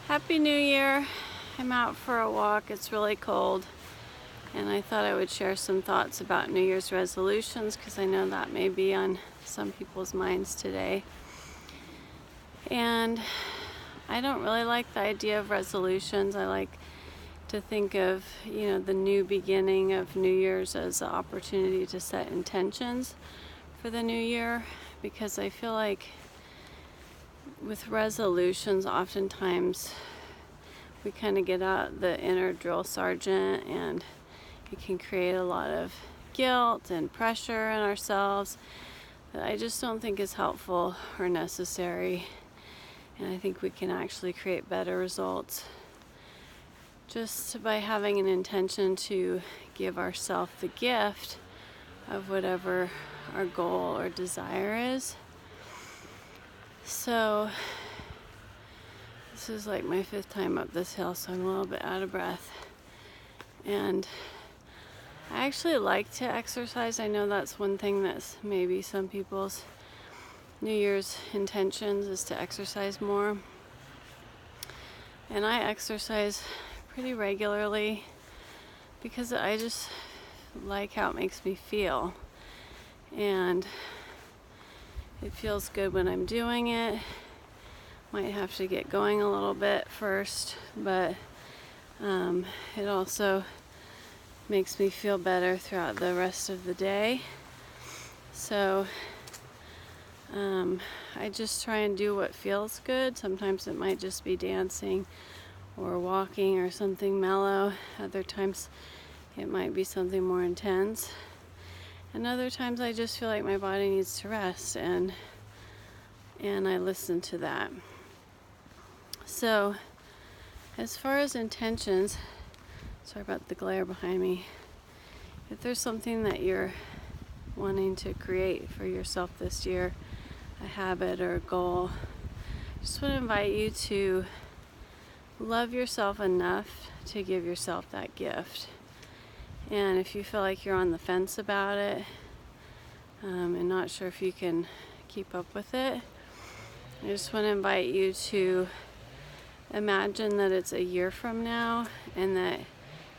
Happy New Year. I'm out for a walk. It's really cold, and I thought I would share some thoughts about New Year's resolutions because I know that may be on some people's minds today. And I don't really like the idea of resolutions. I like to think of, the new beginning of New Year's as an opportunity to set intentions for the new year, because I feel like with resolutions, oftentimes we kind of get out the inner drill sergeant, and it can create a lot of guilt and pressure in ourselves that I just don't think is helpful or necessary. And I think we can actually create better results just by having an intention to give ourselves the gift of whatever our goal or desire is. So this is like my 5th time up this hill, so I'm a little bit out of breath. And I actually like to exercise. I know that's one thing that's maybe some people's New Year's intentions is to exercise more. And I exercise pretty regularly because I just like how it makes me feel. And it feels good when I'm doing it. Might have to get going a little bit first, but it also makes me feel better throughout the rest of the day. So I just try and do what feels good. Sometimes it might just be dancing or walking or something mellow. Other times it might be something more intense. And other times I just feel like my body needs to rest, and I listen to that. So as far as intentions, sorry about the glare behind me, if there's something that you're wanting to create for yourself this year, a habit or a goal, I just want to invite you to love yourself enough to give yourself that gift. And if you feel like you're on the fence about it and not sure if you can keep up with it, I just want to invite you to imagine that it's a year from now and that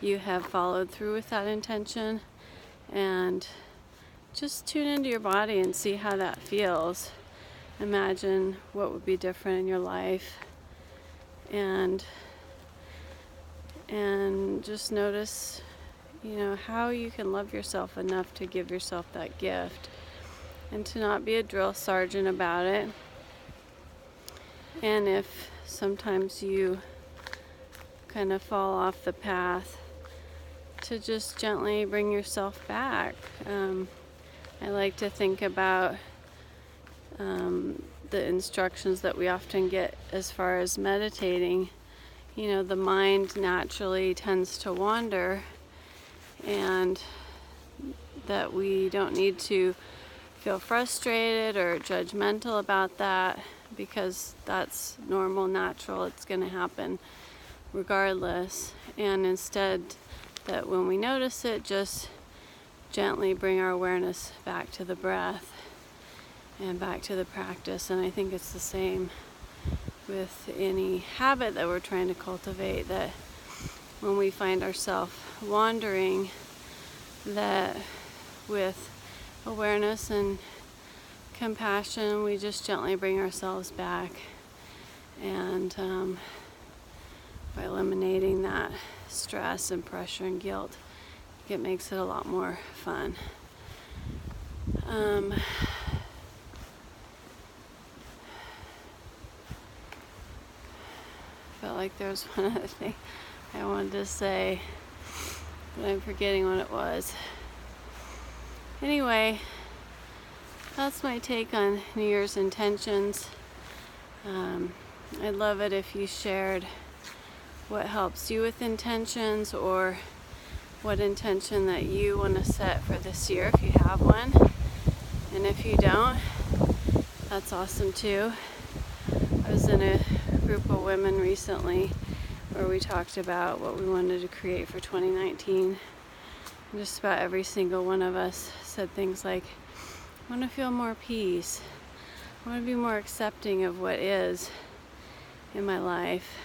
you have followed through with that intention, and just tune into your body and see how that feels. Imagine what would be different in your life, and just notice how you can love yourself enough to give yourself that gift and to not be a drill sergeant about it. And if sometimes you kind of fall off the path, to just gently bring yourself back. I like to think about the instructions that we often get as far as meditating. The mind naturally tends to wander, and that we don't need to feel frustrated or judgmental about that, because that's normal, natural, it's going to happen regardless. And instead, that when we notice it, just gently bring our awareness back to the breath and back to the practice. And I think it's the same with any habit that we're trying to cultivate, that when we find ourselves wandering, that with awareness and compassion, we just gently bring ourselves back, and by eliminating that stress and pressure and guilt, it makes it a lot more fun. Felt like there was one other thing I wanted to say, but I'm forgetting what it was. Anyway, that's my take on New Year's intentions. I'd love it if you shared what helps you with intentions, or what intention that you want to set for this year if you have one. And if you don't, that's awesome too. I was in a group of women recently where we talked about what we wanted to create for 2019. And just about every single one of us said things like, I want to feel more peace. I want to be more accepting of what is in my life.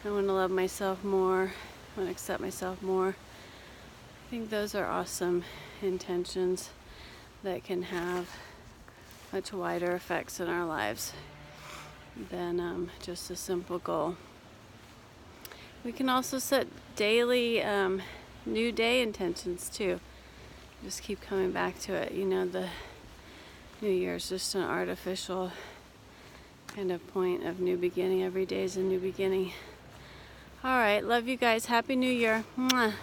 I want to love myself more. I want to accept myself more. I think those are awesome intentions that can have much wider effects in our lives than just a simple goal. We can also set daily new day intentions too. Just keep coming back to it. You know, the New Year is just an artificial kind of point of new beginning. Every day is a new beginning. All right, love you guys. Happy New Year. Mwah.